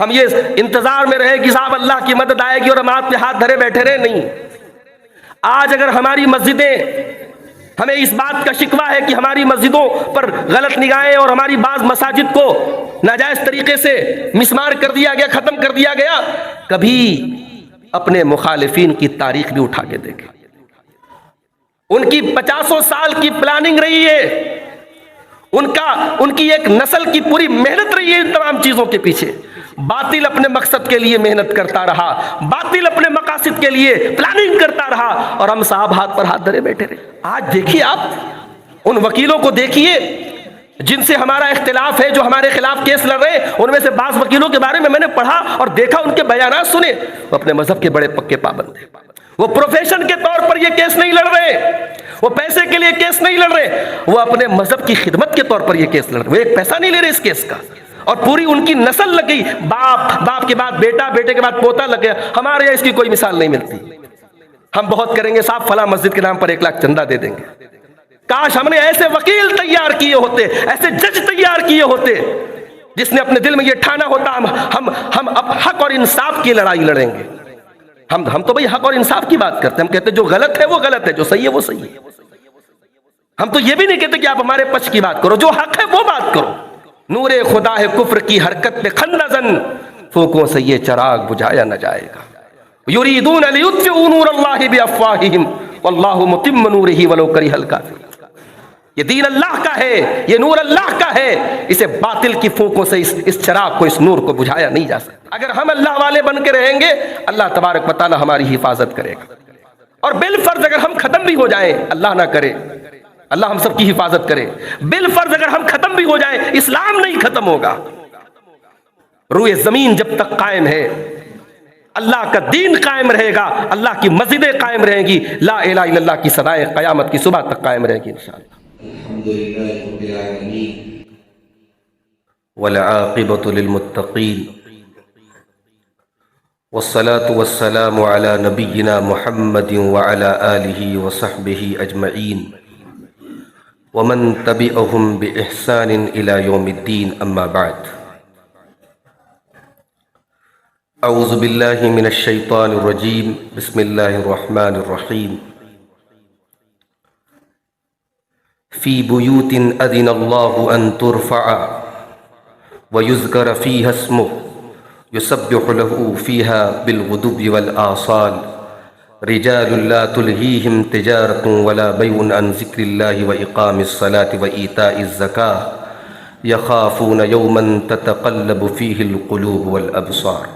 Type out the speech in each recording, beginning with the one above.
ہم یہ انتظار میں رہے کہ صاحب اللہ کی مدد آئے گی اور ہم آپ کے ہاتھ دھرے بیٹھے رہے، نہیں۔ آج اگر ہماری مسجدیں، ہمیں اس بات کا شکوہ ہے کہ ہماری مسجدوں پر غلط نگاہیں اور ہماری بعض مساجد کو ناجائز طریقے سے مسمار کر دیا گیا، ختم کر دیا گیا، کبھی اپنے مخالفین کی تاریخ بھی اٹھا کے دیکھیں۔ ان کی 50 سال کی پلاننگ رہی ہے، ان کی ایک نسل کی پوری محنت رہی ہے ان تمام چیزوں کے پیچھے۔ باطل اپنے مقصد کے لیے محنت کرتا رہا، باطل اپنے مقاصد کے لیے پلاننگ کرتا رہا، اور ہم صاحب ہاتھ پر ہاتھ دھرے بیٹھے رہے۔ آج دیکھیے آپ ان وکیلوں کو دیکھیے جن سے ہمارا اختلاف ہے، جو ہمارے خلاف کیس لڑ رہے ہیں، ان میں سے بعض وکیلوں کے بارے میں نے پڑھا اور دیکھا، ان کے بیانات سنے، وہ اپنے مذہب کے بڑے پکے پابند ہیں۔ وہ پروفیشن کے طور پر یہ کیس نہیں لڑ رہے، وہ پیسے کے لیے کیس نہیں لڑ رہے، وہ اپنے مذہب کی خدمت کے طور پر یہ کیس لڑ رہے، وہ ایک پیسہ نہیں لے رہے اس کیس کا، اور پوری ان کی نسل لگ گئی، باپ کے بعد بیٹا، بیٹے کے بعد پوتا لگ گیا۔ ہمارے یہاں اس کی کوئی مثال نہیں ملتی۔ ہم بہت کریں گے صاحب فلاں مسجد کے نام پر 1 لاکھ چندہ دے دیں گے۔ کاش ہم نے ایسے وکیل تیار کیے ہوتے، ایسے جج تیار کیے ہوتے، جس نے اپنے دل میں یہ ٹھانا ہوتا ہم اب حق اور انصاف کی لڑائی لڑیں گے۔ ہم تو بھئی حق اور انصاف کی بات کرتے ہیں، ہم کہتے ہیں جو غلط ہے وہ غلط ہے، جو صحیح ہے وہ صحیح ہے۔ ہم تو یہ بھی نہیں کہتے کہ آپ ہمارے پچ کی بات کرو، جو حق ہے وہ بات کرو۔ نور خدا ہے کفر کی حرکت پہ خندزن، پھونکوں سے یہ چراغ بجھایا نہ جائے گا۔ یریدون لیطفئوا نور اللہ بافواہہم واللہ متم نورہ ولو کرہ الکافرون۔ یہ دین اللہ کا ہے، یہ نور اللہ کا ہے، اسے باطل کی پھونکوں سے اس چراغ کو، اس نور کو بجھایا نہیں جا سکتا۔ اگر ہم اللہ والے بن کے رہیں گے، اللہ تبارک و تعالی ہماری حفاظت کرے گا، اور بالفرض اگر ہم ختم بھی ہو جائیں، اللہ نہ کرے، اللہ ہم سب کی حفاظت کرے، بالفرض اگر ہم ختم بھی ہو جائیں، اسلام نہیں ختم ہوگا۔ روئے زمین جب تک قائم ہے، اللہ کا دین قائم رہے گا، اللہ کی مسجدیں قائم رہیں گی، لا الہ الا اللہ کی صدائیں قیامت کی صبح تک قائم رہیں گی انشاءاللہ۔ الحمدللہ رب العالمین والعاقبۃ للمتقین والصلاة والسلام علی نبینا محمد وعلی آلہ وصحبہ اجمعین ومن تبعهم بإحسان إلى يوم الدين، أما بعد۔ اعوذ باللہ من الشیطان الرجیم، بسم اللہ الرحمن الرحیم۔ فی بیوت اذن اللہ ان ترفع ویذکر فیہا اسمہ یسبح لہ فیہا بالغدو والآصال رجال لا تلہیہم تجارۃ ولا بیع عن ذکر اللہ واقام الصلاۃ وایتاء الزکاۃ یخافون یوما تتقلب فیہ القلوب والابصار۔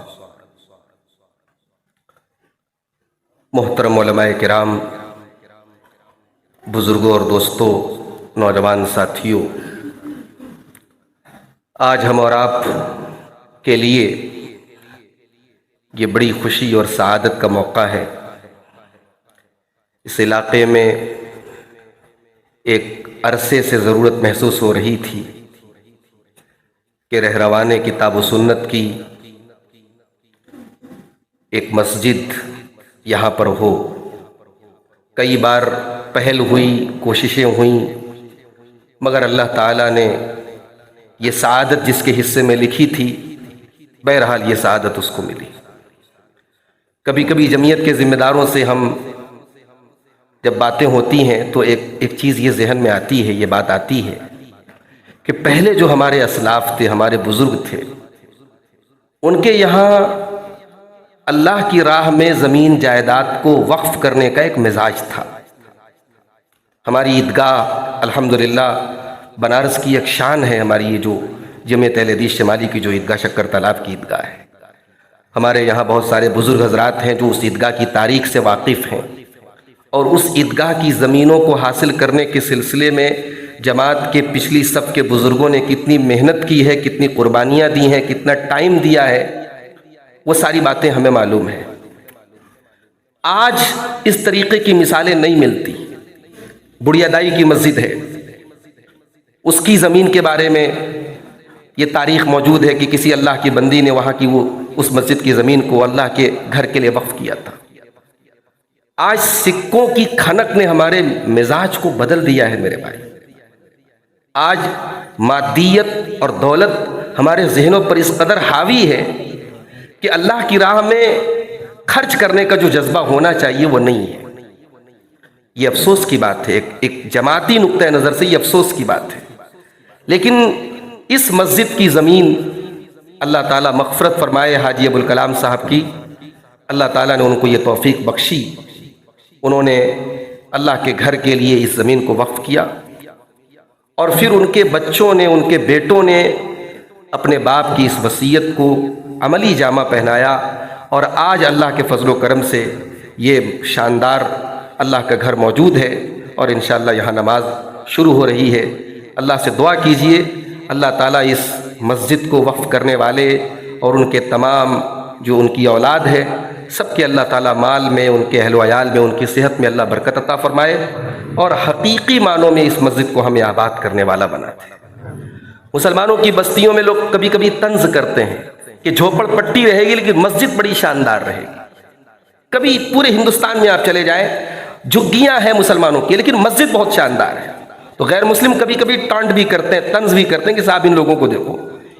محترم علماء کرام، بزرگوں اور دوستوں، نوجوان ساتھیوں، آج ہم اور آپ کے لیے یہ بڑی خوشی اور سعادت کا موقع ہے۔ اس علاقے میں ایک عرصے سے ضرورت محسوس ہو رہی تھی کہ رہروان کتاب و سنت کی ایک مسجد یہاں پر ہو۔ کئی بار پہل ہوئی، کوششیں ہوئیں، مگر اللہ تعالیٰ نے یہ سعادت جس کے حصے میں لکھی تھی، بہرحال یہ سعادت اس کو ملی۔ کبھی کبھی جمعیت کے ذمہ داروں سے ہم جب باتیں ہوتی ہیں تو ایک چیز یہ ذہن میں آتی ہے، یہ بات آتی ہے کہ پہلے جو ہمارے اسلاف تھے، ہمارے بزرگ تھے، ان کے یہاں اللہ کی راہ میں زمین جائیداد کو وقف کرنے کا ایک مزاج تھا۔ ہماری عیدگاہ الحمدللہ بنارس کی ایک شان ہے، ہماری یہ جو جمعیت اہل حدیث شمالی کی جو عیدگاہ شکر تالاب کی عیدگاہ ہے۔ ہمارے یہاں بہت سارے بزرگ حضرات ہیں جو اس عیدگاہ کی تاریخ سے واقف ہیں، اور اس عیدگاہ کی زمینوں کو حاصل کرنے کے سلسلے میں جماعت کے پچھلی صف کے بزرگوں نے کتنی محنت کی ہے، کتنی قربانیاں دی ہیں، کتنا ٹائم دیا ہے، وہ ساری باتیں ہمیں معلوم ہیں۔ آج اس طریقے کی مثالیں نہیں ملتی۔ بڑھیا دائی کی مسجد ہے، اس کی زمین کے بارے میں یہ تاریخ موجود ہے کہ کسی اللہ کی بندی نے وہاں کی اس مسجد کی زمین کو اللہ کے گھر کے لیے وقف کیا تھا۔ آج سکوں کی کھنک نے ہمارے مزاج کو بدل دیا ہے میرے بھائی۔ آج مادیت اور دولت ہمارے ذہنوں پر اس قدر حاوی ہے کہ اللہ کی راہ میں خرچ کرنے کا جو جذبہ ہونا چاہیے وہ نہیں ہے۔ یہ افسوس کی بات ہے، ایک جماعتی نقطۂ نظر سے یہ افسوس کی بات ہے۔ لیکن اس مسجد کی زمین اللہ تعالیٰ مغفرت فرمائے حاجی ابوالکلام صاحب کی، اللہ تعالیٰ نے ان کو یہ توفیق بخشی، انہوں نے اللہ کے گھر کے لیے اس زمین کو وقف کیا، اور پھر ان کے بچوں نے، ان کے بیٹوں نے اپنے باپ کی اس وصیت کو عملی جامہ پہنایا، اور آج اللہ کے فضل و کرم سے یہ شاندار اللہ کا گھر موجود ہے، اور انشاءاللہ یہاں نماز شروع ہو رہی ہے۔ اللہ سے دعا کیجئے اللہ تعالیٰ اس مسجد کو وقف کرنے والے اور ان کے تمام جو ان کی اولاد ہے سب کے اللہ تعالیٰ مال میں، ان کے اہل و عیال میں، ان کی صحت میں اللہ برکت عطا فرمائے، اور حقیقی معنوں میں اس مسجد کو ہمیں آباد کرنے والا بنا دے۔ مسلمانوں کی بستیوں میں لوگ کبھی کبھی طنز کرتے ہیں کہ جھوپڑ پٹی رہے گی لیکن مسجد بڑی شاندار رہے گی۔ کبھی پورے ہندوستان میں آپ چلے جائیں، جھگیاں ہیں مسلمانوں کی لیکن مسجد بہت شاندار ہے، تو غیر مسلم کبھی کبھی ٹانٹ بھی کرتے ہیں، طنز بھی کرتے ہیں کہ صاحب ان لوگوں کو دیکھو،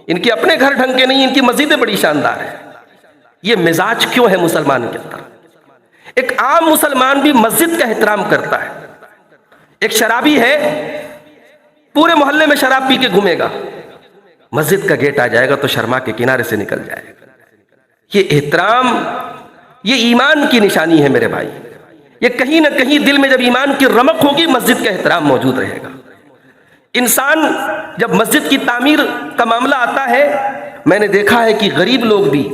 ان کے اپنے گھر ڈھنگ کے نہیں، ان کی مسجدیں بڑی شاندار ہیں۔ یہ مزاج کیوں ہے مسلمان کے اندر؟ ایک عام مسلمان بھی مسجد کا احترام کرتا ہے۔ ایک شرابی ہے، پورے محلے میں شراب پی کے گھومے گا، مسجد کا گیٹ آ جائے گا تو شرما کے کنارے سے نکل جائے گا۔ یہ احترام، یہ ایمان کی نشانی ہے میرے بھائی۔ یہ کہیں نہ کہیں دل میں جب ایمان کی رمق ہوگی مسجد کا احترام موجود رہے گا۔ انسان جب مسجد کی تعمیر کا معاملہ آتا ہے، میں نے دیکھا ہے کہ غریب لوگ بھی،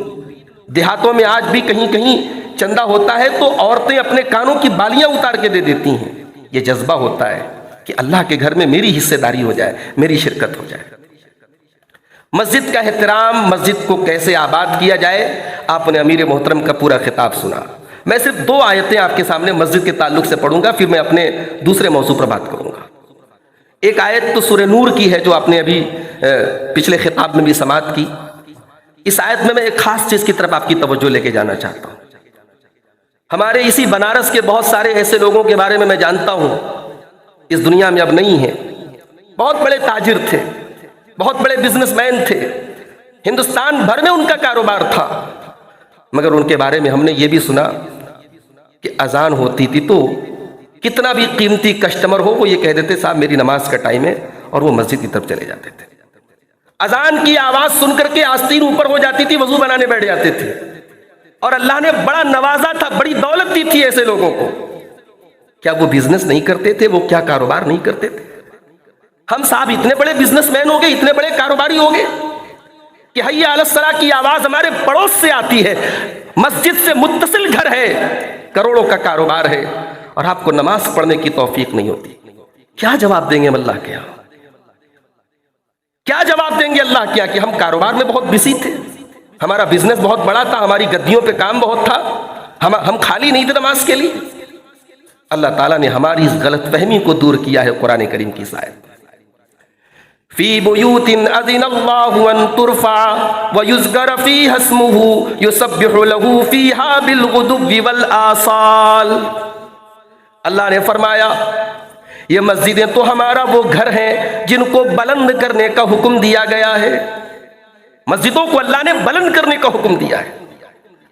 دیہاتوں میں آج بھی کہیں کہیں چندہ ہوتا ہے تو عورتیں اپنے کانوں کی بالیاں اتار کے دے دیتی ہیں۔ یہ جذبہ ہوتا ہے کہ اللہ کے گھر میں میری حصے داری ہو جائے، میری شرکت ہو جائے۔ مسجد کا احترام، مسجد کو کیسے آباد کیا جائے، آپ نے امیر محترم کا پورا خطاب سنا۔ میں صرف 2 آیتیں آپ کے سامنے مسجد کے تعلق سے پڑھوں گا، پھر میں اپنے دوسرے موضوع پر بات کروں گا۔ ایک آیت تو سورہ نور کی ہے جو آپ نے ابھی پچھلے خطاب میں بھی سماعت کی۔ اس آیت میں ایک خاص چیز کی طرف آپ کی توجہ لے کے جانا چاہتا ہوں۔ ہمارے اسی بنارس کے بہت سارے ایسے لوگوں کے بارے میں جانتا ہوں، اس دنیا میں اب نہیں ہیں، بہت بڑے تاجر تھے، بہت بڑے بزنس مین تھے، ہندوستان بھر میں ان کا کاروبار تھا، مگر ان کے بارے میں ہم نے یہ بھی سنا کہ اذان ہوتی تھی تو کتنا بھی قیمتی کسٹمر ہو وہ یہ کہہ دیتے صاحب میری نماز کا ٹائم ہے، اور وہ مسجد کی طرف چلے جاتے تھے۔ اذان کی آواز سن کر کے آستین اوپر ہو جاتی تھی، وضو بنانے بیٹھ جاتے تھے، اور اللہ نے بڑا نوازا تھا، بڑی دولت دی تھی ایسے لوگوں کو۔ کیا وہ بزنس نہیں کرتے تھے؟ وہ کیا کاروبار نہیں کرتے تھے؟ ہم صاحب اتنے بڑے بزنس مین ہو گئے، اتنے بڑے کاروباری ہو گئے کہ حی علی الصلاۃ کی آواز ہمارے پڑوس سے آتی ہے، مسجد سے متصل گھر ہے، کروڑوں کا کاروبار ہے، اور آپ کو نماز پڑھنے کی توفیق نہیں ہوتی۔ کیا جواب دیں گے ہم اللہ کے یہاں؟ کیا جواب دیں گے اللہ کیا کہ ہم کاروبار میں بہت بزی تھے، ہمارا بزنس بہت بڑا تھا، ہماری گدیوں پہ کام بہت تھا، ہم خالی نہیں تھے نماز کے لیے؟ اللہ تعالیٰ نے ہماری اس غلط فہمی کو دور کیا ہے قرآن کریم کی آیت۔ فی بیوت اذن اللہ ان ترفع ویذکر فیہا اسمہ یسبح لہ فیہا بالغدو والآصال۔ اللہ نے فرمایا یہ مسجدیں تو ہمارا وہ گھر ہیں جن کو بلند کرنے کا حکم دیا گیا ہے۔ مسجدوں کو اللہ نے بلند کرنے کا حکم دیا ہے۔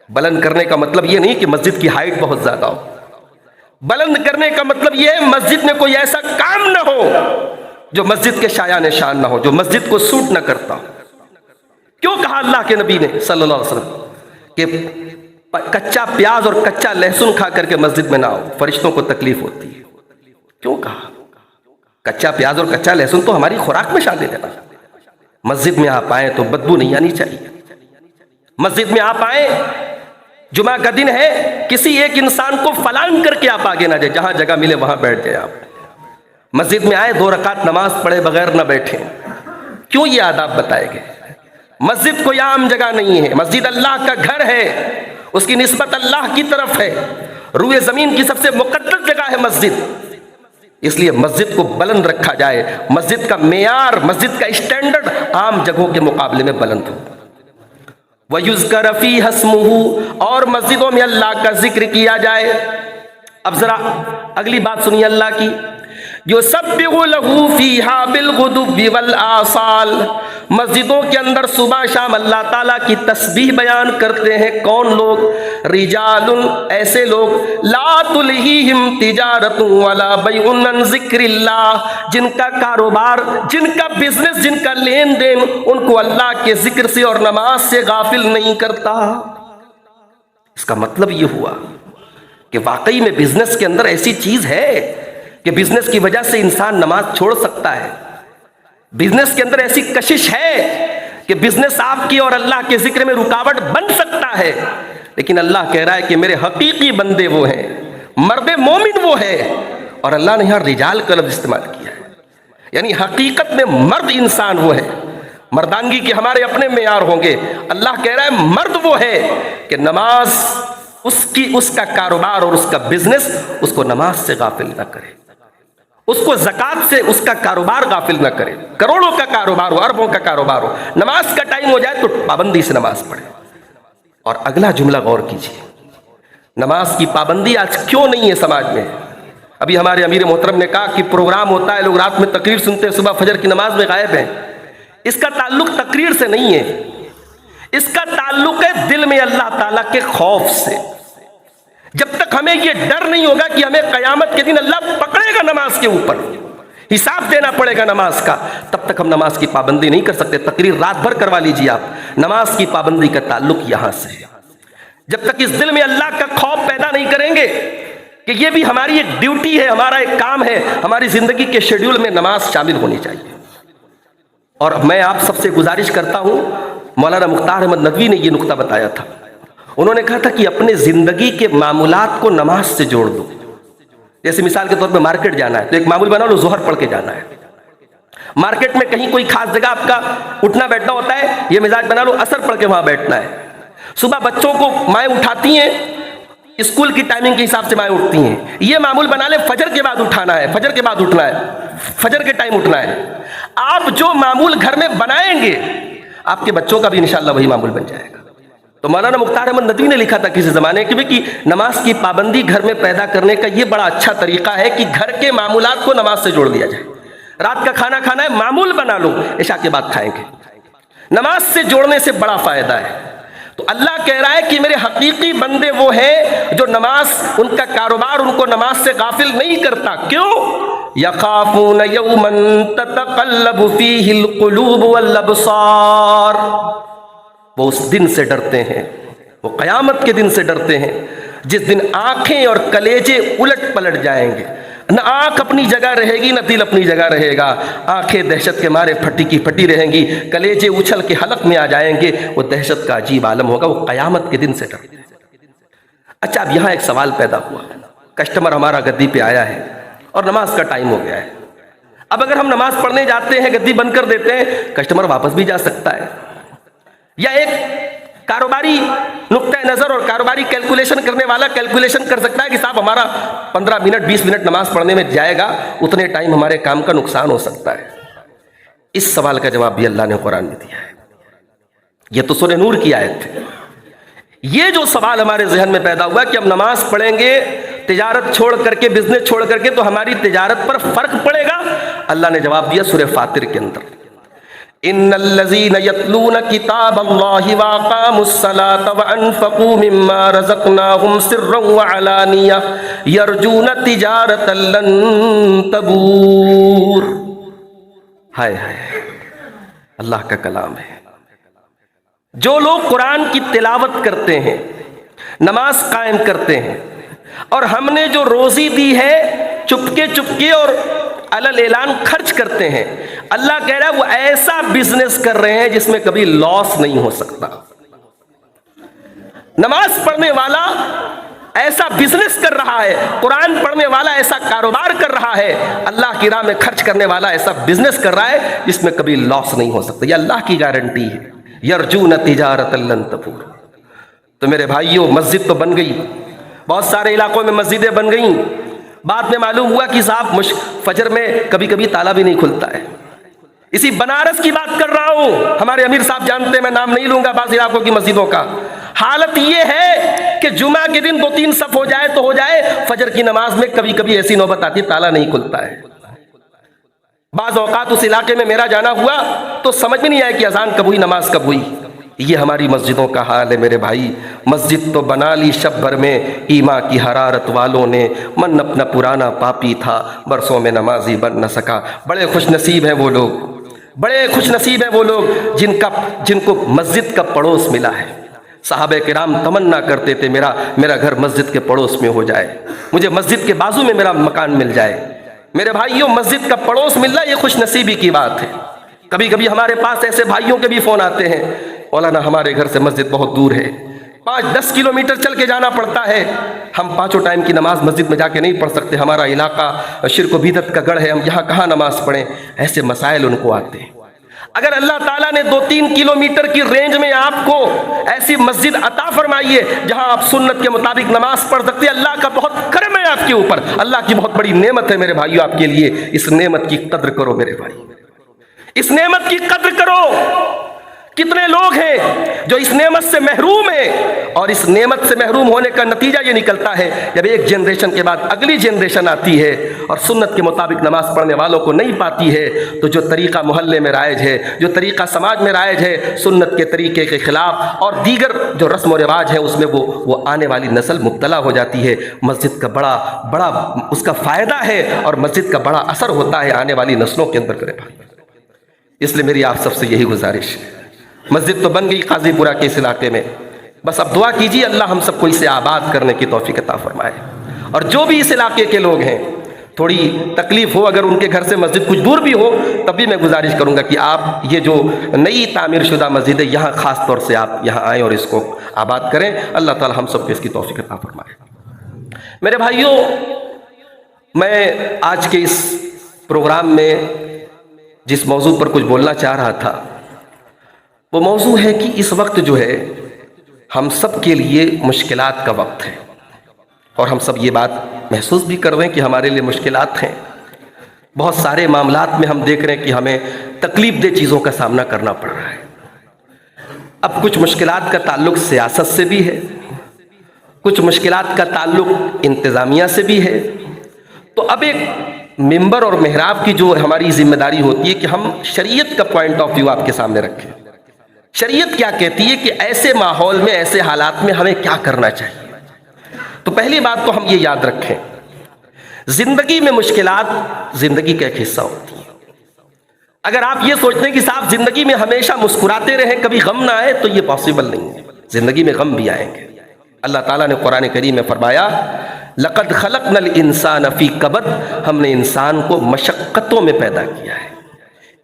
بلند کرنے کا مطلب یہ نہیں کہ مسجد کی ہائٹ بہت زیادہ ہو، بلند کرنے کا مطلب یہ ہے مسجد میں کوئی ایسا کام نہ ہو جو مسجد کے شایان شان نہ ہو، جو مسجد کو سوٹ نہ کرتا ہو۔ کیوں کہا اللہ کے نبی نے صلی اللہ علیہ وسلم کہ کچا پیاز اور کچا لہسن کھا کر کے مسجد میں نہ آؤ، فرشتوں کو تکلیف ہوتی ہے؟ کیوں کہا؟ کچا پیاز اور کچا لہسن تو ہماری خوراک میں شامل ہے۔ مسجد میں آپ آئیں تو بدبو نہیں آنی چاہیے۔ مسجد میں آپ آئیں، جمعہ کا دن ہے، کسی ایک انسان کو فلان کر کے آپ آگے نہ جائیں، جہاں جگہ ملے وہاں بیٹھ جائیں۔ آپ مسجد میں آئے 2 رکعت نماز پڑھے بغیر نہ بیٹھیں۔ کیوں یہ آداب بتائے گئے؟ مسجد کوئی عام جگہ نہیں ہے، مسجد اللہ کا گھر ہے، اس کی نسبت اللہ کی طرف ہے، روئے زمین کی سب سے مقدس جگہ ہے مسجد، اس لیے مسجد کو بلند رکھا جائے، مسجد کا معیار، مسجد کا اسٹینڈرڈ عام جگہوں کے مقابلے میں بلند ہو۔ وَيُذْكَرَ فِيهَا اسْمُهُ، اور مسجدوں میں اللہ کا ذکر کیا جائے۔ اب ذرا اگلی بات سنیے اللہ کی، يُسَبِّحُ لَهُ فِيهَا بِالْغُدُوِّ وَالْآصَالِ، مسجدوں کے اندر صبح شام اللہ تعالیٰ کی تسبیح بیان کرتے ہیں کون لوگ؟ رجال، ایسے لوگ لا تلہیہم تجارت ولا بیع عن ذکر اللہ، جن کا کاروبار، جن کا بزنس، جن کا لین دین ان کو اللہ کے ذکر سے اور نماز سے غافل نہیں کرتا۔ اس کا مطلب یہ ہوا کہ واقعی میں بزنس کے اندر ایسی چیز ہے کہ بزنس کی وجہ سے انسان نماز چھوڑ سکتا ہے۔ بزنس کے اندر ایسی کشش ہے کہ بزنس آپ کی اور اللہ کے ذکر میں رکاوٹ بن سکتا ہے، لیکن اللہ کہہ رہا ہے کہ میرے حقیقی بندے وہ ہیں، مرد مومن وہ ہے، اور اللہ نے یہاں رجال کا لفظ استعمال کیا ہے، یعنی حقیقت میں مرد انسان وہ ہے۔ مردانگی کے ہمارے اپنے معیار ہوں گے، اللہ کہہ رہا ہے مرد وہ ہے کہ نماز اس کا کاروبار اور اس کا بزنس اس کو نماز سے غافل نہ کرے، اس کو زکوٰۃ سے اس کا کاروبار غافل نہ کرے۔ کروڑوں کا کاروبار ہو، اربوں کا کاروبار ہو، نماز کا ٹائم ہو جائے تو پابندی سے نماز پڑھے۔ اور اگلا جملہ غور کیجیے، نماز کی پابندی آج کیوں نہیں ہے سماج میں؟ ابھی ہمارے امیر محترم نے کہا کہ پروگرام ہوتا ہے، لوگ رات میں تقریر سنتے ہیں، صبح فجر کی نماز میں غائب ہیں۔ اس کا تعلق تقریر سے نہیں ہے، اس کا تعلق ہے دل میں اللہ تعالیٰ کے خوف سے۔ جب تک ہمیں یہ ڈر نہیں ہوگا کہ ہمیں قیامت کے دن اللہ پکڑے گا نماز کے اوپر، حساب دینا پڑے گا نماز کا، تب تک ہم نماز کی پابندی نہیں کر سکتے۔ تقریر رات بھر کروا لیجیے آپ، نماز کی پابندی کا تعلق یہاں سے ہے۔ جب تک اس دل میں اللہ کا خوف پیدا نہیں کریں گے کہ یہ بھی ہماری ایک ڈیوٹی ہے، ہمارا ایک کام ہے، ہماری زندگی کے شیڈیول میں نماز شامل ہونی چاہیے۔ اور میں آپ سب سے گزارش کرتا ہوں، مولانا مختار احمد ندوی نے یہ نقطہ بتایا تھا، انہوں نے کہا تھا کہ اپنے زندگی کے معمولات کو نماز سے جوڑ دو۔ جیسے مثال کے طور پہ مارکیٹ جانا ہے تو ایک معمول بنا لو، ظہر پڑھ کے جانا ہے۔ مارکیٹ میں کہیں کوئی خاص جگہ آپ کا اٹھنا بیٹھنا ہوتا ہے، یہ مزاج بنا لو، عصر پڑھ کے وہاں بیٹھنا ہے۔ صبح بچوں کو مائیں اٹھاتی ہیں، اسکول کی ٹائمنگ کے حساب سے مائیں اٹھتی ہیں، یہ معمول بنا لے فجر کے بعد اٹھانا ہے، فجر کے بعد اٹھنا ہے، فجر کے ٹائم اٹھنا ہے۔ آپ جو معمول گھر میں بنائیں گے آپ کے بچوں کا بھی انشاءاللہ وہی معمول بن جائے گا۔ تو مولانا مختار احمد ندوی نے لکھا تھا کسی زمانے کہ نماز کی پابندی گھر میں پیدا کرنے کا یہ بڑا اچھا طریقہ ہے کہ گھر کے معمولات کو نماز سے جوڑ دیا جائے۔ رات کا کھانا کھانا ہے، معمول بنا لو، عشاء کے بعد کھائیں گے۔ نماز سے جوڑنے سے بڑا فائدہ ہے۔ تو اللہ کہہ رہا ہے کہ میرے حقیقی بندے وہ ہیں جو نماز، ان کا کاروبار ان کو نماز سے غافل نہیں کرتا۔ کیوں؟ یخافون یوما تتقلب فیہ القلوب والابصار، وہ اس دن سے ڈرتے ہیں، وہ قیامت کے دن سے ڈرتے ہیں جس دن آنکھیں اور کلیجے الٹ پلٹ جائیں گے، نہ آنکھ اپنی جگہ رہے گی نہ دل اپنی جگہ رہے گا۔ آنکھیں دہشت کے مارے پھٹی کی پھٹی رہیں گی، کلیجے اچھل کے حلق میں آ جائیں گے، وہ دہشت کا عجیب عالم ہوگا، وہ قیامت کے دن سے ڈرتے ہیں۔ اچھا، اب یہاں ایک سوال پیدا ہوا، کسٹمر ہمارا گدی پہ آیا ہے اور نماز کا ٹائم ہو گیا ہے۔ اب اگر ہم نماز پڑھنے جاتے ہیں، گدی بند کر دیتے ہیں، کسٹمر واپس بھی جا سکتا ہے، یا ایک کاروباری نقطۂ نظر اور کاروباری کیلکولیشن کرنے والا کیلکولیشن کر سکتا ہے کہ صاحب ہمارا 15 منٹ 20 منٹ نماز پڑھنے میں جائے گا، اتنے ٹائم ہمارے کام کا نقصان ہو سکتا ہے۔ اس سوال کا جواب بھی اللہ نے قرآن میں دیا ہے۔ یہ تو سورہ نور کی آیت ہے۔ یہ جو سوال ہمارے ذہن میں پیدا ہوا کہ ہم نماز پڑھیں گے تجارت چھوڑ کر کے، بزنس چھوڑ کر کے، تو ہماری تجارت پر فرق پڑے گا، اللہ نے جواب دیا سورہ فاطر کے اندر، ان الذين يتلون كتاب الله واقاموا الصلاة وانفقوا مما رزقناهم سرا وعلانية يرجون تجارة لن تبور۔ ہائے ہائے، اللہ کا کلام ہے۔ جو لوگ قرآن کی تلاوت کرتے ہیں، نماز قائم کرتے ہیں، اور ہم نے جو روزی دی ہے چپکے چپکے اور علل اعلان خرچ کرتے ہیں، اللہ کہہ رہا ہے وہ ایسا بزنس کر رہے ہیں جس میں کبھی لاس نہیں ہو سکتا۔ نماز پڑھنے والا ایسا بزنس کر رہا ہے، قرآن پڑھنے والا ایسا کاروبار کر رہا ہے، اللہ کی راہ میں خرچ کرنے والا ایسا بزنس کر رہا ہے جس میں کبھی لاس نہیں ہو سکتا۔ یہ اللہ کی گارنٹی ہے، یرجون تجارت لن تبور۔ تو میرے بھائیوں، مسجد تو بن گئی، بہت سارے علاقوں میں مسجدیں بن گئیں، بعد میں معلوم ہوا کہ صاحب فجر میں کبھی کبھی تالا بھی نہیں کھلتا ہے۔ اسی بنارس کی بات کر رہا ہوں، ہمارے امیر صاحب جانتے ہیں، میں نام نہیں لوں گا بعض علاقوں کی مسجدوں کا۔ حالت یہ ہے کہ جمعہ کے دن 2-3 صف ہو جائے تو ہو جائے، فجر کی نماز میں کبھی کبھی ایسی نوبت آتی ہے تالا نہیں کھلتا ہے۔ بعض اوقات اس علاقے میں میرا جانا ہوا تو سمجھ میں نہیں آیا کہ اذان کب ہوئی، نماز کب ہوئی۔ یہ ہماری مسجدوں کا حال ہے میرے بھائی۔ مسجد تو بنا لی شب بھر میں ایما کی حرارت والوں نے، من اپنا پرانا پاپی تھا برسوں میں نمازی بن نہ سکا۔ بڑے خوش نصیب ہیں وہ لوگ، بڑے خوش نصیب ہیں وہ لوگ جن کو مسجد کا پڑوس ملا ہے۔ صحابہ کرام تمنا کرتے تھے میرا گھر مسجد کے پڑوس میں ہو جائے، مجھے مسجد کے بازو میں میرا مکان مل جائے۔ میرے بھائیوں، مسجد کا پڑوس ملنا یہ خوش نصیبی کی بات ہے۔ کبھی کبھی ہمارے پاس ایسے بھائیوں کے بھی فون آتے ہیں، مولانا ہمارے گھر سے مسجد بہت دور ہے، 5-10 کلومیٹر چل کے جانا پڑتا ہے، ہم 5 ٹائم کی نماز مسجد میں جا کے نہیں پڑھ سکتے، ہمارا علاقہ شرک و بدعت کا گڑھ ہے، ہم یہاں کہاں نماز پڑھیں۔ ایسے مسائل ان کو آتے ہیں۔ اگر اللہ تعالیٰ نے 2-3 کلومیٹر کی رینج میں آپ کو ایسی مسجد عطا فرمائی ہے جہاں آپ سنت کے مطابق نماز پڑھ سکتے ہیں، اللہ کا بہت کرم ہے آپ کے اوپر، اللہ کی بہت بڑی نعمت ہے میرے بھائیو آپ کے لیے۔ اس نعمت کی قدر کرو میرے بھائی، اس نعمت کی قدر کرو۔ کتنے لوگ ہیں جو اس نعمت سے محروم ہیں، اور اس نعمت سے محروم ہونے کا نتیجہ یہ نکلتا ہے جب ایک جنریشن کے بعد اگلی جنریشن آتی ہے اور سنت کے مطابق نماز پڑھنے والوں کو نہیں پاتی ہے، تو جو طریقہ محلے میں رائج ہے، جو طریقہ سماج میں رائج ہے، سنت کے طریقے کے خلاف اور دیگر جو رسم و رواج ہیں، اس میں وہ آنے والی نسل مبتلا ہو جاتی ہے۔ مسجد کا بڑا اس کا فائدہ ہے اور مسجد کا بڑا اثر ہوتا ہے آنے والی نسلوں کے اندر کرے بھائی۔ اس لیے میری آپ سب سے یہی گزارش ہے، مسجد تو بن گئی قاضی پورہ کے اس علاقے میں، بس اب دعا کیجیے اللہ ہم سب کو اسے آباد کرنے کی توفیق عطا فرمائے۔ اور جو بھی اس علاقے کے لوگ ہیں، تھوڑی تکلیف ہو، اگر ان کے گھر سے مسجد کچھ دور بھی ہو، تب بھی میں گزارش کروں گا کہ آپ یہ جو نئی تعمیر شدہ مسجد ہے یہاں خاص طور سے آپ یہاں آئیں اور اس کو آباد کریں۔ اللہ تعالی ہم سب کو اس کی توفیق عطا فرمائے۔ میرے بھائیوں، میں آج کے اس پروگرام میں جس موضوع پر کچھ بولنا چاہ رہا تھا وہ موضوع ہے کہ اس وقت جو ہے ہم سب کے لیے مشکلات کا وقت ہے، اور ہم سب یہ بات محسوس بھی کر رہے ہیں کہ ہمارے لیے مشکلات ہیں۔ بہت سارے معاملات میں ہم دیکھ رہے ہیں کہ ہمیں تکلیف دہ چیزوں کا سامنا کرنا پڑ رہا ہے۔ اب کچھ مشکلات کا تعلق سیاست سے بھی ہے، کچھ مشکلات کا تعلق انتظامیہ سے بھی ہے۔ تو اب ایک ممبر اور محراب کی جو ہماری ذمہ داری ہوتی ہے کہ ہم شریعت کا پوائنٹ آف ویو آپ کے سامنے رکھیں۔ شریعت کیا کہتی ہے کہ ایسے ماحول میں، ایسے حالات میں ہمیں کیا کرنا چاہیے۔ تو پہلی بات تو ہم یہ یاد رکھیں، زندگی میں مشکلات زندگی کا ایک حصہ ہوتی ہیں۔ اگر آپ یہ سوچتے ہیں کہ صاحب زندگی میں ہمیشہ مسکراتے رہیں، کبھی غم نہ آئے، تو یہ پاسبل نہیں ہے، زندگی میں غم بھی آئیں گے۔ اللہ تعالیٰ نے قرآن کریم میں فرمایا لَقَدْ خَلَقْنَا الْإِنسَانَ فِي كَبَدٍ، ہم نے انسان کو مشقتوں میں پیدا کیا ہے۔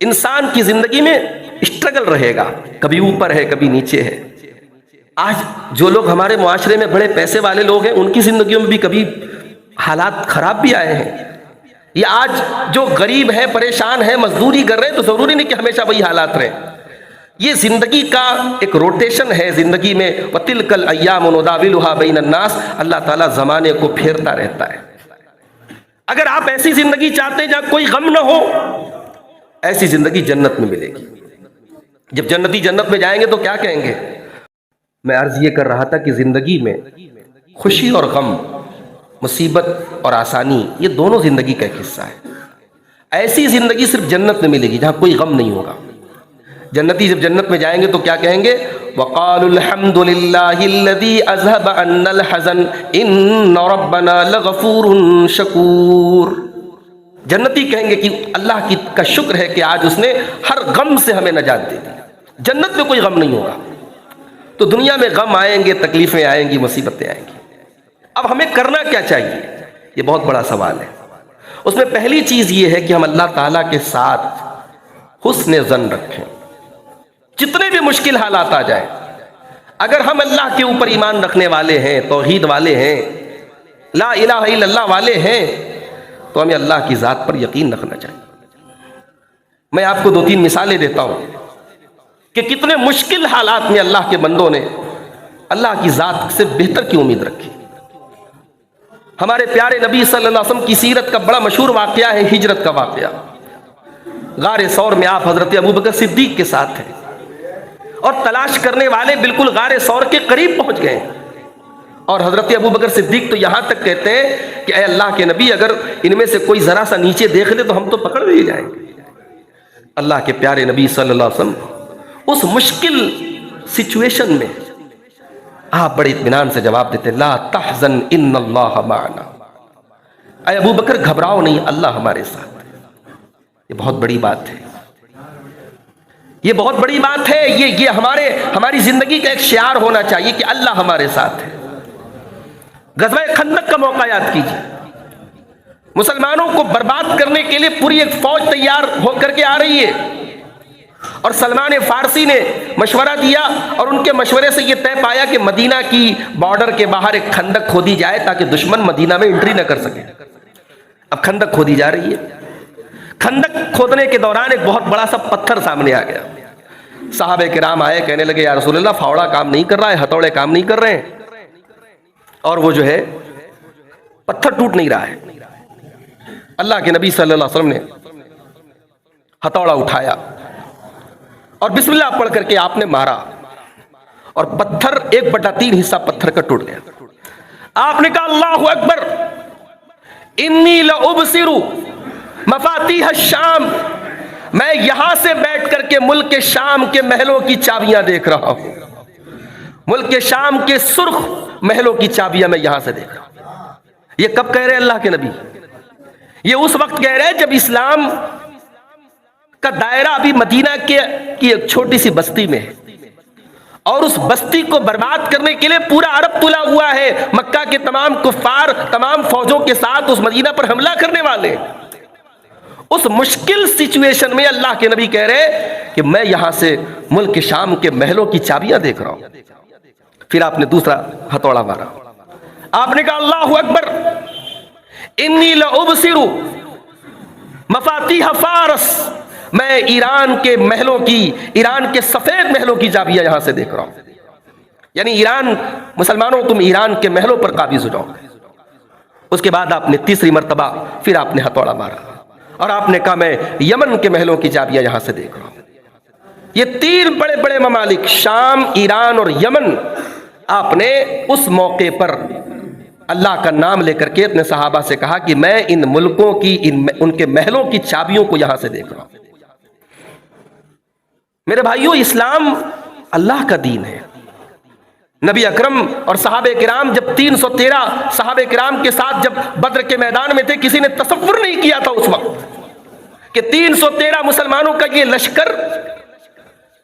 انسان کی زندگی میں اسٹرگل رہے گا، کبھی اوپر ہے کبھی نیچے ہے۔ آج جو لوگ ہمارے معاشرے میں بڑے پیسے والے لوگ ہیں، ان کی زندگیوں میں بھی کبھی حالات خراب بھی آئے ہیں۔ یا آج جو غریب ہیں، پریشان ہیں، مزدوری کر رہے ہیں، تو ضروری نہیں کہ ہمیشہ وہی حالات رہیں۔ یہ زندگی کا ایک روٹیشن ہے زندگی میں، وَتِلْكَ الْأَيَّامُ نُدَاوِلُهَا بَيْنَ النَّاسِ، اللہ تعالیٰ زمانے کو پھیرتا رہتا ہے۔ اگر آپ ایسی زندگی چاہتے ہیں جہاں کوئی غم نہ ہو، ایسی زندگی جنت میں ملے گی۔ جب جنتی جنت میں جائیں گے تو کیا کہیں گے؟ میں عرض یہ کر رہا تھا کہ زندگی میں خوشی اور غم، مصیبت اور آسانی، یہ دونوں زندگی کا ایک حصہ ہے۔ ایسی زندگی صرف جنت میں ملے گی جہاں کوئی غم نہیں ہوگا۔ جنتی جب جنت میں جائیں گے تو کیا کہیں گے؟ وَقَالُوا الْحَمْدُ لِلَّهِ الَّذِي أَذْهَبَ عَنَّا الْحَزَنَ إِنَّ رَبَّنَا لَغَفُورٌ شَكُورٌ۔ جنتی کہیں گے کہ اللہ کا شکر ہے کہ آج اس نے ہر غم سے ہمیں نجات دے دی۔ جنت میں کوئی غم نہیں ہوگا۔ تو دنیا میں غم آئیں گے، تکلیفیں آئیں گی، مصیبتیں آئیں گی۔ اب ہمیں کرنا کیا چاہیے؟ یہ بہت بڑا سوال ہے۔ اس میں پہلی چیز یہ ہے کہ ہم اللہ تعالیٰ کے ساتھ حسن ظن رکھیں۔ جتنے بھی مشکل حالات آ جائیں، اگر ہم اللہ کے اوپر ایمان رکھنے والے ہیں، توحید والے ہیں، لا الہ الا اللہ والے ہیں، تو ہمیں اللہ کی ذات پر یقین رکھنا چاہیے۔ میں آپ کو 2-3 مثالیں دیتا ہوں کہ کتنے مشکل حالات میں اللہ کے بندوں نے اللہ کی ذات سے بہتر کی امید رکھی۔ ہمارے پیارے نبی صلی اللہ علیہ وسلم کی سیرت کا بڑا مشہور واقعہ ہے ہجرت کا واقعہ۔ غار ثور میں آپ حضرت ابوبکر صدیق کے ساتھ ہیں، اور تلاش کرنے والے بالکل غار ثور کے قریب پہنچ گئے، اور حضرت ابوبکر صدیق تو یہاں تک کہتے ہیں کہ اے اللہ کے نبی، اگر ان میں سے کوئی ذرا سا نیچے دیکھ لے تو ہم تو پکڑ لیے جائیں گے۔ اللہ کے پیارے نبی صلی اللہ علیہ وسلم اس مشکل سچویشن میں آپ بڑے اطمینان سے جواب دیتے، لا تحزن ان اللہ معنا، اے ابو بکر گھبراؤ نہیں، اللہ ہمارے ساتھ ہے۔ یہ بہت بڑی بات ہے، یہ بہت بڑی بات ہے، یہ ہماری زندگی کا ایک شعار ہونا چاہیے کہ اللہ ہمارے ساتھ ہے۔ غزوہ خندق کا موقع یاد کیجیے، مسلمانوں کو برباد کرنے کے لیے پوری ایک فوج تیار ہو کر کے آ رہی ہے، اور سلمان فارسی نے مشورہ دیا اور ان کے مشورے سے یہ طے پایا کہ مدینہ کی بارڈر کے باہر ایک خندق کھودی جائے تاکہ دشمن مدینہ میں انٹری نہ کر سکے۔ اب خندق کھودی جا رہی ہے، خندق کھودنے کے دوران ایک بہت بڑا سا پتھر سامنے آ گیا۔ صحابہ کرام آئے، کہنے لگے یا رسول اللہ فاوڑا کام نہیں کر رہا ہے، ہتھوڑے کام نہیں کر رہے ہیں، اور وہ جو ہے پتھر ٹوٹ نہیں رہا ہے۔ اللہ کے نبی صلی اللہ علیہ وسلم نے ہتھوڑا اٹھایا اور بسم اللہ پڑھ کر کے آپ نے مارا، اور پتھر 1/3 حصہ پتھر کا ٹوٹ گیا۔ آپ نے کہا اللہ اکبر، انی لأبصر مفاتیح الشام، میں یہاں سے بیٹھ کر کے ملک شام کے محلوں کی چابیاں دیکھ رہا ہوں، ملک شام کے سرخ محلوں کی چابیاں میں یہاں سے دیکھ رہا ہوں۔ یہ کب کہہ رہے اللہ کے نبی؟ یہ اس وقت کہہ رہے جب اسلام کا دائرہ ابھی مدینہ کی ایک چھوٹی سی بستی میں ہے، اور اس بستی کو برباد کرنے کے لیے پورا عرب تلا ہوا ہے، مکہ کے تمام کفار تمام فوجوں کے ساتھ اس مدینہ پر حملہ کرنے والے۔ اس مشکل سچویشن میں اللہ کے نبی کہہ رہے کہ میں یہاں سے ملک شام کے محلوں کی چابیاں دیکھ رہا ہوں۔ پھر آپ نے دوسرا ہتھوڑا مارا، آپ نے کہا اللہ اکبر، انی لأبصر مفاتیح فارس، میں ایران کے محلوں کی، ایران کے سفید محلوں کی چابیاں یہاں سے دیکھ رہا ہوں۔ یعنی ایران، مسلمانوں تم ایران کے محلوں پر قابض ہو جاؤ۔ اس کے بعد آپ نے تیسری مرتبہ پھر آپ نے ہتھوڑا مارا اور آپ نے کہا میں یمن کے محلوں کی چابیاں یہاں سے دیکھ رہا ہوں۔ یہ 3 بڑے بڑے ممالک شام، ایران اور یمن، آپ نے اس موقع پر اللہ کا نام لے کر کے اپنے صحابہ سے کہا کہ میں ان ملکوں کی، ان کے محلوں کی چابیوں کو یہاں سے دیکھ رہا ہوں۔ میرے بھائیوں، اسلام اللہ کا دین ہے۔ نبی اکرم اور صحابہ کرام جب 313 صحابہ کرام کے ساتھ جب بدر کے میدان میں تھے، کسی نے تصور نہیں کیا تھا اس وقت کہ 313 مسلمانوں کا یہ لشکر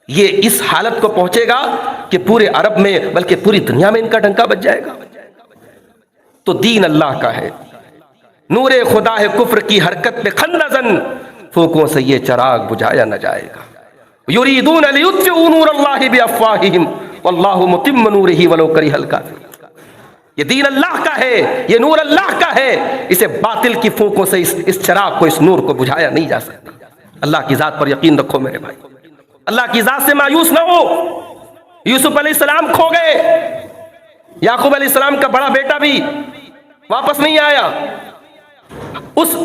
یہ اس حالت کو پہنچے گا کہ پورے عرب میں بلکہ پوری دنیا میں ان کا ڈنکا بج جائے گا۔ تو دین اللہ کا ہے، نور خدا ہے کفر کی حرکت پہ خندزن، پھونکوں سے یہ چراغ بجھایا نہ جائے گا۔ یریدون لیطفئوا نور اللہ بافواہہم واللہ متم نورہ ولو کرہ الکافرون۔ یہ دین اللہ کا ہے، یہ نور اللہ کا ہے، اسے باطل کی پھونکوں سے اس چراغ کو، اس نور کو بجھایا نہیں جا سکتا۔ اللہ کی ذات پر یقین رکھو میرے بھائی، اللہ کی ذات سے مایوس نہ ہو۔ یوسف علیہ السلام کھو گئے، یعقوب علیہ السلام کا بڑا بیٹا بھی واپس نہیں آیا۔ اس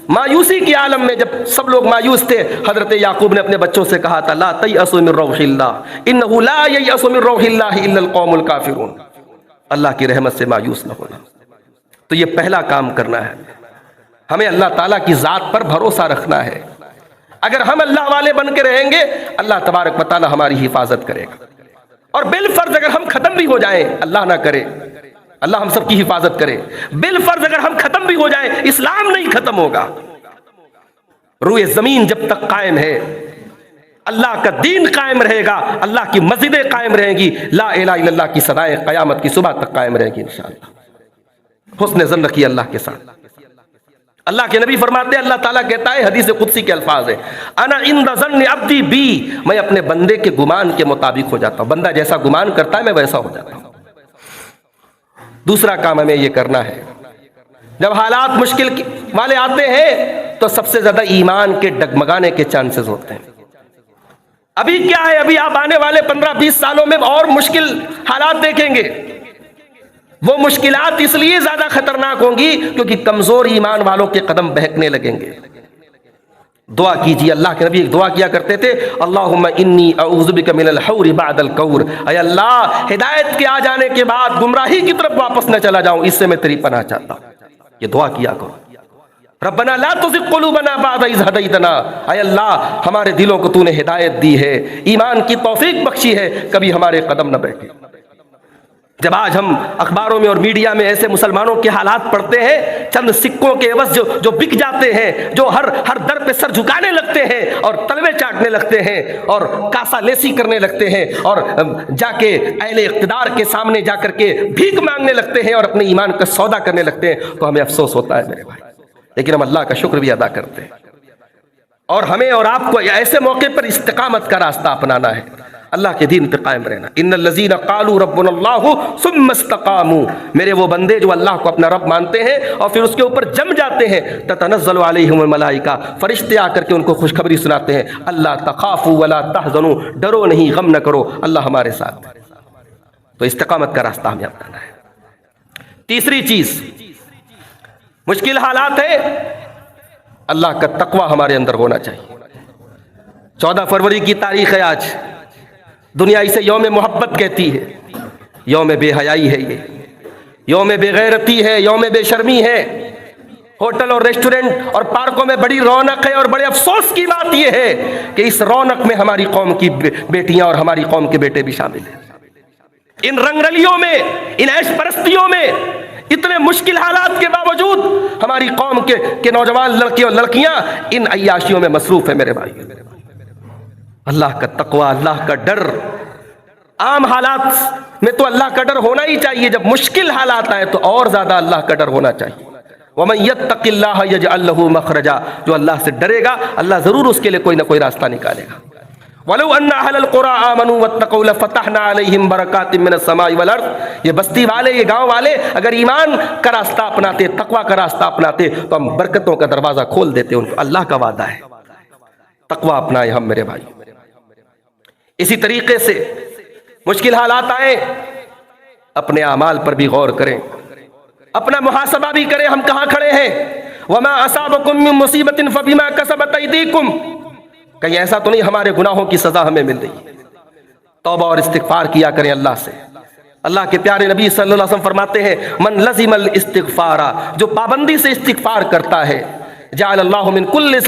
مایوسی کے عالم میں جب سب لوگ مایوس تھے، حضرت یعقوب نے اپنے بچوں سے کہا تھا لا تیأسوا من روح اللہ انہ لا ییأس من روح اللہ الا القوم الکافرون، اللہ کی رحمت سے مایوس نہ ہونا۔ تو یہ پہلا کام کرنا ہے، ہمیں اللہ تعالیٰ کی ذات پر بھروسہ رکھنا ہے۔ اگر ہم اللہ والے بن کے رہیں گے، اللہ تبارک و تعالیٰ ہماری حفاظت کرے گا، اور بالفرض اگر ہم ختم بھی ہو جائیں، اللہ نہ کرے، اللہ ہم سب کی حفاظت کرے، بالفرض اگر ہم ختم بھی ہو جائیں، اسلام نہیں ختم ہوگا۔ روئے زمین جب تک قائم ہے، اللہ کا دین قائم رہے گا، اللہ کی مسجدیں قائم رہیں گی، لا الہ الا اللہ کی صدائیں قیامت کی صبح تک قائم رہیں گی انشاءاللہ۔ حسن ظن رکھیے اللہ کے ساتھ۔ اللہ کے نبی فرماتے ہیں، اللہ تعالیٰ کہتا ہے، حدیث قدسی کے الفاظ ہے، انا عند ظن عبدی بی، میں اپنے بندے کے گمان کے مطابق ہو جاتا ہوں، بندہ جیسا گمان کرتا ہے میں ویسا ہو جاتا ہوں۔ دوسرا کام ہمیں یہ کرنا ہے، جب حالات مشکل والے آتے ہیں تو سب سے زیادہ ایمان کے ڈگمگانے کے چانسز ہوتے ہیں۔ ابھی کیا ہے، ابھی آپ آنے والے 15-20 سالوں میں اور مشکل حالات دیکھیں گے۔ وہ مشکلات اس لیے زیادہ خطرناک ہوں گی کیونکہ کمزور ایمان والوں کے قدم بہکنے لگیں گے۔ دعا کیجیے، اللہ کے نبی ایک دعا کیا کرتے تھے، اللہم انی اعوذ بک من الحور بعد الکور، اے اللہ ہدایت کے آ جانے کے بعد گمراہی کی طرف واپس نہ چلا جاؤں، اس سے میں تیری پناہ چاہتا ہوں۔ یہ دعا کیا کرو۔ ربنا لا تزغ قلوبنا بعد اذ ہدیتنا، اے اللہ ہمارے دلوں کو تو نے ہدایت دی ہے، ایمان کی توفیق بخشی ہے، کبھی ہمارے قدم نہ بیٹھے۔ جب آج ہم اخباروں میں اور میڈیا میں ایسے مسلمانوں کے حالات پڑھتے ہیں، چند سکوں کے عوض جو بک جاتے ہیں، جو ہر در پہ سر جھکانے لگتے ہیں اور تلوے چاٹنے لگتے ہیں اور کاسا لیسی کرنے لگتے ہیں اور جا کے اہل اقتدار کے سامنے جا کر کے بھیک مانگنے لگتے ہیں اور اپنے ایمان کا سودا کرنے لگتے ہیں، تو ہمیں افسوس ہوتا ہے میرے بھائی، لیکن ہم اللہ کا شکر بھی ادا کرتے ہیں۔ اور ہمیں اور آپ کو ایسے موقع پر استقامت کا راستہ اپنانا ہے، اللہ کے دین پہ قائم رہنا۔ ان الذین قالوا ربنا اللہ ثم استقاموا، میرے وہ بندے جو اللہ کو اپنا رب مانتے ہیں اور پھر اس کے اوپر جم جاتے ہیں، تتنزل علیہم الملائکہ، فرشتے آ کر کے ان کو خوشخبری سناتے ہیں، اللہ تخافوا ولا تحزنوا، ڈرو نہیں غم نہ کرو، اللہ ہمارے ساتھ ہے۔ تو استقامت کا راستہ ہمیں اپنانا ہے۔ تیسری چیز، مشکل حالات ہے، اللہ کا تقوی ہمارے اندر ہونا چاہیے۔ 14 فروری کی تاریخ ہے آج، دنیا اسے یوم محبت کہتی ہے، یوم بے حیائی ہے، یہ یوم بے غیرتی ہے، یوم بے شرمی ہے۔ ہوٹل اور ریسٹورنٹ اور پارکوں میں بڑی رونق ہے، اور بڑے افسوس کی بات یہ ہے کہ اس رونق میں ہماری قوم کی بیٹیاں اور ہماری قوم کے بیٹے بھی شامل ہیں۔ ان رنگرلیوں میں، ان عیش پرستیوں میں، اتنے مشکل حالات کے باوجود ہماری قوم کے نوجوان لڑکے اور لڑکیاں ان عیاشیوں میں مصروف ہیں میرے بھائی۔ اللہ کا تقوی، اللہ کا ڈر، عام حالات میں تو اللہ کا ڈر ہونا ہی چاہیے، جب مشکل حالات آئے تو اور زیادہ اللہ کا ڈر ہونا چاہیے۔ وَمَن يَتَّقِ اللَّهَ يَجْعَل لَّهُ مَخْرَجًا، جو اللہ سے ڈرے گا اللہ ضرور اس کے لیے کوئی نہ کوئی راستہ نکالے گا۔ وَلَوْ أَنَّ أَهْلَ الْقُرَىٰ آمَنُوا وَاتَّقَوْا لَفَتَحْنَا عَلَيْهِمْ بَرَكَاتٍ مِّنَ السَّمَاءِ وَالْأَرْضِ، یہ بستی والے، یہ گاؤں والے اگر ایمان کا راستہ اپناتے، تقوی کا راستہ اپناتے تو ہم برکتوں کا دروازہ کھول دیتے ان کو۔ اللہ کا وعدہ ہے، تقوی اپنائیں ہم میرے بھائی۔ اسی طریقے سے مشکل حالات آئیں، اپنے اعمال پر بھی غور کریں، اپنا محاسبہ بھی کریں، ہم کہاں کھڑے ہیں۔ وَمَا أَصَابَكُم مِّن مُّصِيبَةٍ فَبِمَا كَسَبَتْ أَيْدِيكُمْ، کہیں ایسا تو نہیں ہمارے گناہوں کی سزا ہمیں مل رہی ہے۔ توبہ اور استغفار کیا کریں اللہ سے۔ اللہ کے پیارے نبی صلی اللہ علیہ وسلم فرماتے ہیں، من لزم الاستغفار، جو پابندی سے استغفار کرتا ہے، جعل اللہ من کل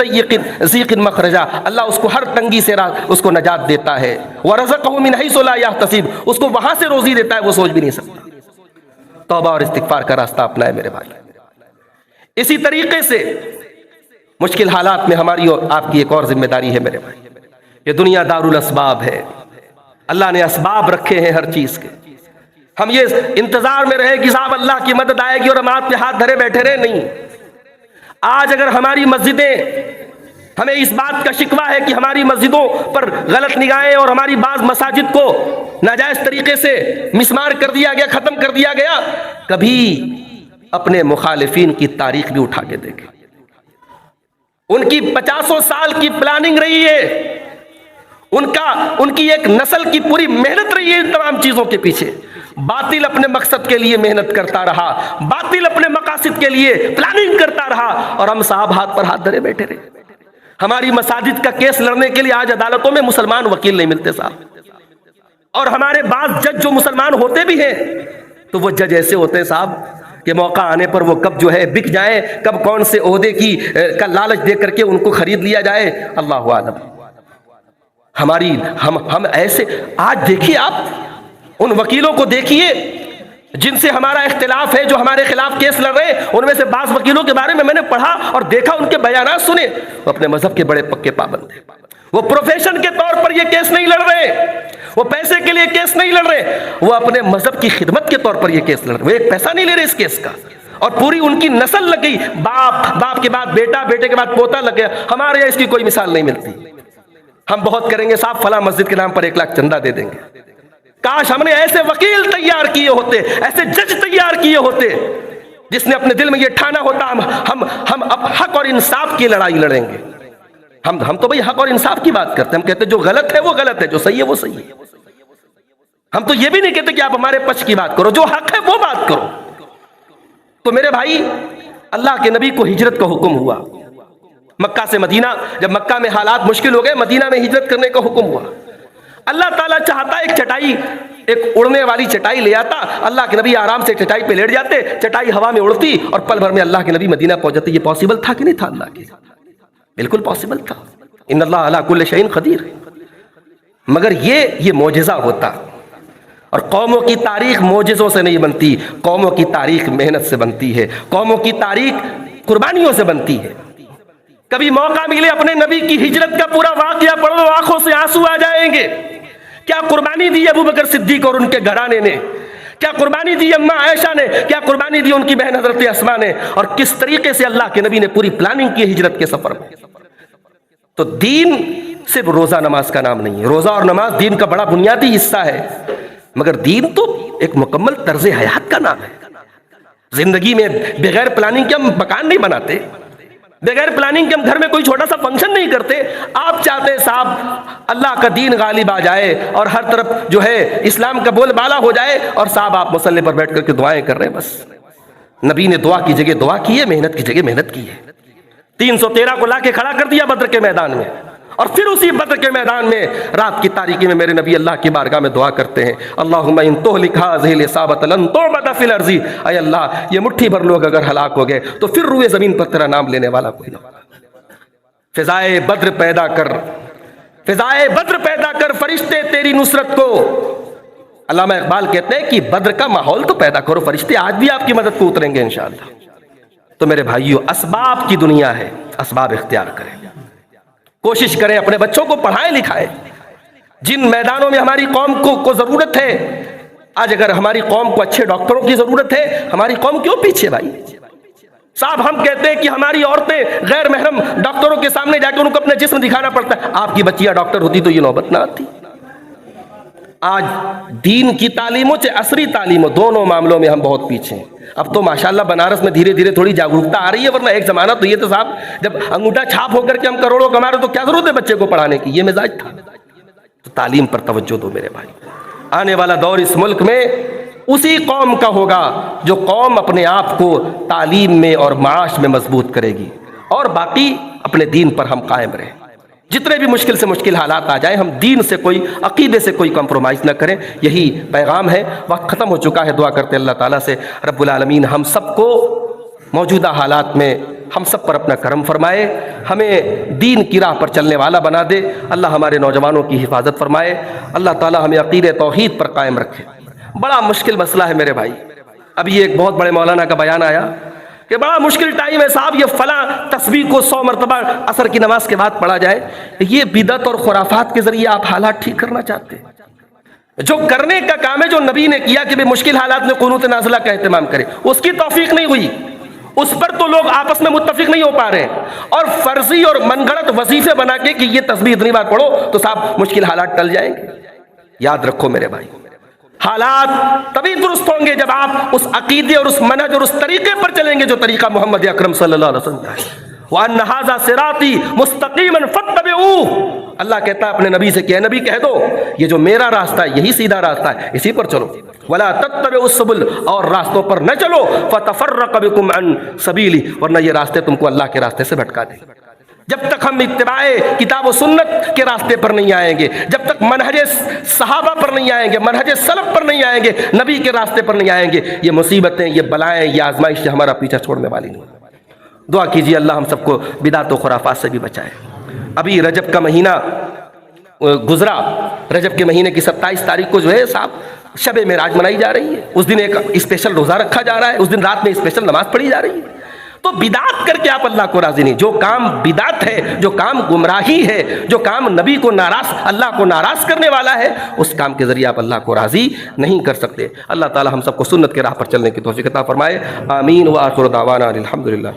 ضیق مخرجا، اللہ اس کو ہر تنگی سے اس کو نجات دیتا ہے۔ ورزقہ من حیث لا یحتسب، اس کو وہاں سے روزی دیتا ہے وہ سوچ بھی نہیں سکتا۔ توبہ اور استغفار کا راستہ اپنائے میرے بھائی۔ اسی طریقے سے مشکل حالات میں ہماری اور آپ کی ایک اور ذمہ داری ہے میرے بھائی، یہ دنیا دار الاسباب ہے، اللہ نے اسباب رکھے ہیں ہر چیز کے۔ ہم یہ انتظار میں رہے کہ صاحب اللہ کی مدد آئے گی اور ہم آپ کے ہاتھ دھرے بیٹھے رہے، نہیں۔ آج اگر ہماری مسجدیں، ہمیں اس بات کا شکوہ ہے کہ ہماری مسجدوں پر غلط نگاہیں اور ہماری بعض مساجد کو ناجائز طریقے سے مسمار کر دیا گیا، ختم کر دیا گیا، کبھی اپنے مخالفین کی تاریخ بھی اٹھا کے دیکھیں۔ ان کی 50 سال کی پلاننگ رہی ہے، ان کی ایک نسل کی پوری محنت رہی ہے ان تمام چیزوں کے پیچھے۔ باطل اپنے مقصد کے لیے محنت کرتا رہا، باطل اپنے مقاصد کے لیے پلاننگ کرتا رہا، اور ہم صاحب ہاتھ پر ہاتھ دھرے بیٹھے رہے۔ ہماری مساجد کا کیس لڑنے کے لیے آج عدالتوں میں مسلمان وکیل نہیں ملتے صاحب، اور ہمارے بعض جج جو مسلمان ہوتے بھی ہیں تو وہ جج ایسے ہوتے ہیں صاحب کہ موقع آنے پر وہ کب جو ہے بک جائیں، کب کون سے عہدے کا لالچ دے کر کے ان کو خرید لیا جائے، اللہ عالم۔ ہم ایسے، آج دیکھیے آپ ان وکیلوں کو دیکھیے جن سے ہمارا اختلاف ہے، جو ہمارے خلاف کیس لڑ رہے ہیں، ان میں سے بعض وکیلوں کے بارے میں میں نے پڑھا اور دیکھا، ان کے بیانات سنے، وہ اپنے مذہب کے بڑے پکے پابند ہیں۔ وہ پروفیشن کے طور پر یہ کیس نہیں لڑ رہے، وہ پیسے کے لیے کیس نہیں لڑ رہے، وہ اپنے مذہب کی خدمت کے طور پر یہ کیس لڑ رہے، وہ ایک پیسہ نہیں لے رہے اس کیس کا، اور پوری ان کی نسل لگ گئی، باپ کے بعد بیٹا، بیٹے کے بعد پوتا لگ گیا۔ ہمارے یہاں اس کی کوئی مثال نہیں ملتی۔ ہم بہت کریں گے صاحب، فلاں مسجد کے نام پر 1 لاکھ چندہ دے دیں گے۔ کاش ہم نے ایسے وکیل تیار کیے ہوتے، ایسے جج تیار کیے ہوتے، جس نے اپنے دل میں یہ ٹھانا ہوتا ہم اب حق اور انصاف کی لڑائی لڑیں گے۔ ہم تو بھئی حق اور انصاف کی بات کرتے ہیں، ہم کہتے ہیں جو غلط ہے وہ غلط ہے، جو صحیح ہے وہ صحیح ہے۔ ہم تو یہ بھی نہیں کہتے کہ آپ ہمارے پچھ کی بات کرو، جو حق ہے وہ بات کرو۔ تو میرے بھائی، اللہ کے نبی کو ہجرت کا حکم ہوا مکہ سے مدینہ، جب مکہ میں حالات مشکل ہو گئے، مدینہ میں ہجرت کرنے کا حکم ہوا۔ اللہ تعالیٰ چاہتا ایک چٹائی، ایک اڑنے والی چٹائی لے آتا، اللہ کے نبی آرام سے چٹائی پہ لیٹ جاتے، چٹائی ہوا میں اڑتی اور پل بھر میں اللہ کے نبی مدینہ پہنچ جاتے۔ یہ پاسبل تھا کہ نہیں تھا؟ اللہ کے بالکل پاسبل تھا۔ ان اللہ علی کل شیء قدیر۔ مگر یہ معجزہ ہوتا، اور قوموں کی تاریخ معجزوں سے نہیں بنتی، قوموں کی تاریخ محنت سے بنتی ہے، قوموں کی تاریخ قربانیوں سے بنتی ہے۔ کبھی موقع ملے اپنے نبی کی ہجرت کا پورا واقعہ پڑھ لو، آنکھوں سے آنسو آ جائیں گے۔ کیا قربانی دی ابو بکر صدیق اور ان کے گھرانے نے، کیا قربانی دی اماں عائشہ نے، کیا قربانی دی ان کی بہن حضرت اسماء نے، اور کس طریقے سے اللہ کے نبی نے پوری پلاننگ کی ہجرت کے سفر میں۔ تو دین صرف روزہ نماز کا نام نہیں ہے، روزہ اور نماز دین کا بڑا بنیادی حصہ ہے، مگر دین تو ایک مکمل طرز حیات کا نام ہے۔ زندگی میں بغیر پلاننگ کے ہم مکان نہیں بناتے، بغیر پلاننگ کے ہم گھر میں کوئی چھوٹا سا فنکشن نہیں کرتے۔ آپ چاہتے صاحب اللہ کا دین غالب آ جائے اور ہر طرف جو ہے اسلام کا بول بالا ہو جائے، اور صاحب آپ مصلی پر بیٹھ کر کے دعائیں کر رہے ہیں۔ بس نبی نے دعا کی جگہ دعا کی ہے، محنت کی جگہ محنت کی ہے۔ 313 کو لا کے کھڑا کر دیا بدر کے میدان میں، اور پھر اسی بدر کے میدان میں رات کی تاریکی میں میرے نبی اللہ کی بارگاہ میں دعا کرتے ہیں، اللہم ان تہلک ہذہ العصابۃ لن تعبد فی الارض۔ اے اللہ یہ مٹھی بھر لوگ اگر ہلاک ہو گئے تو پھر روئے زمین پر تیرا نام لینے والا کوئی نہ ہوگا۔ فضائے بدر پیدا کر، فضائے بدر پیدا کر، فرشتے تیری نصرت کو۔ علامہ اقبال کہتے ہیں کہ بدر کا ماحول تو پیدا کرو، فرشتے آج بھی آپ کی مدد کو اتریں گے انشاءاللہ۔ تو میرے بھائیو، اسباب کی دنیا ہے، اسباب اختیار کریں، کوشش کریں اپنے بچوں کو پڑھائیں لکھائیں۔ جن میدانوں میں ہماری قوم کو ضرورت ہے، آج اگر ہماری قوم کو اچھے ڈاکٹروں کی ضرورت ہے، ہماری قوم کیوں پیچھے بھائی؟ صاحب ہم کہتے ہیں کہ ہماری عورتیں غیر محرم ڈاکٹروں کے سامنے جا کے ان کو اپنا جسم دکھانا پڑتا ہے۔ آپ کی بچیاں ڈاکٹر ہوتی تو یہ نوبت نہ آتی۔ آج دین کی تعلیموں سے عصری تعلیموں دونوں معاملوں میں ہم بہت پیچھے ہیں۔ اب تو ماشاءاللہ بنارس میں دھیرے دھیرے تھوڑی جاگرکتا آ رہی ہے، ورنہ ایک زمانہ تو یہ تھا صاحب جب انگوٹھا چھاپ ہو کر کے ہم کروڑوں کما رہے تو کیا ضرورت ہے بچے کو پڑھانے کی، یہ مزاج تھا۔ تو تعلیم پر توجہ دو میرے بھائی۔ آنے والا دور اس ملک میں اسی قوم کا ہوگا جو قوم اپنے آپ کو تعلیم میں اور معاش میں مضبوط کرے گی، اور باقی اپنے دین پر ہم قائم رہیں۔ جتنے بھی مشکل سے مشکل حالات آ جائیں، ہم دین سے کوئی عقیدے سے کوئی کمپرومائز نہ کریں، یہی پیغام ہے۔ وقت ختم ہو چکا ہے، دعا کرتے اللہ تعالیٰ سے رب العالمین ہم سب کو موجودہ حالات میں ہم سب پر اپنا کرم فرمائے، ہمیں دین کی راہ پر چلنے والا بنا دے۔ اللہ ہمارے نوجوانوں کی حفاظت فرمائے، اللہ تعالیٰ ہمیں عقیدہ توحید پر قائم رکھے۔ بڑا مشکل مسئلہ ہے میرے بھائی۔ ابھی ایک بہت بڑے مولانا کا بیان آیا کہ بڑا مشکل ٹائم ہے صاحب، یہ فلاں تسبیح کو 100 مرتبہ عصر کی نماز کے بعد پڑھا جائے۔ یہ بدعت اور خرافات کے ذریعے آپ حالات ٹھیک کرنا چاہتے ہیں؟ جو کرنے کا کام ہے، جو نبی نے کیا کہ مشکل حالات میں قنوت نازلہ کا اہتمام کرے، اس کی توفیق نہیں ہوئی، اس پر تو لوگ آپس میں متفق نہیں ہو پا رہے ہیں، اور فرضی اور من گھڑت وظیفے بنا کے کہ یہ تسبیح اتنی بار پڑھو تو صاحب مشکل حالات ٹل جائیں گے۔ یاد رکھو میرے بھائی، حالات تبھی درست ہوں گے جب آپ اس عقیدے اور اس منہج اور اس طریقے پر چلیں گے جو طریقہ محمد اکرم صلی اللہ علیہ وسلم کا ہے۔ وَأَنَّ هَذَا صِرَاطِي مُسْتَقِيمًا فَاتَّبِعُوهُ۔ اللہ کہتا ہے اپنے نبی سے کہ اے نبی کہہ دو یہ جو میرا راستہ ہے یہی سیدھا راستہ ہے، اسی پر چلو۔ وَلَا تَتَّبِعُوا السُّبُلَ، اور راستوں پر نہ چلو، فَتَفَرَّقَ بِكُمْ عَنْ سَبِيلِهِ، ورنہ یہ راستے تم کو اللہ کے راستے سے بھٹکا دیں۔ جب تک ہم اتباع کتاب و سنت کے راستے پر نہیں آئیں گے، جب تک منہج صحابہ پر نہیں آئیں گے، منہج سلف پر نہیں آئیں گے، نبی کے راستے پر نہیں آئیں گے، یہ مصیبتیں، یہ بلائیں، یہ آزمائش ہمارا پیچھا چھوڑنے والی نہیں۔ دعا کیجیے اللہ ہم سب کو بدعت و خرافات سے بھی بچائے۔ ابھی رجب کا مہینہ گزرا، رجب کے مہینے کی 27 تاریخ کو جو ہے صاحب شب معراج منائی جا رہی ہے۔ اس دن ایک اسپیشل روزہ رکھا جا رہا ہے، اس دن رات میں اسپیشل نماز پڑھی جا رہی ہے۔ تو بدعت کر کے آپ اللہ کو راضی نہیں، جو کام بدعت ہے، جو کام گمراہی ہے، جو کام نبی کو ناراض، اللہ کو ناراض کرنے والا ہے، اس کام کے ذریعے آپ اللہ کو راضی نہیں کر سکتے۔ اللہ تعالی ہم سب کو سنت کے راہ پر چلنے کی توفیق عطا فرمائے، آمین۔ وآخر دعوانا الحمدللہ۔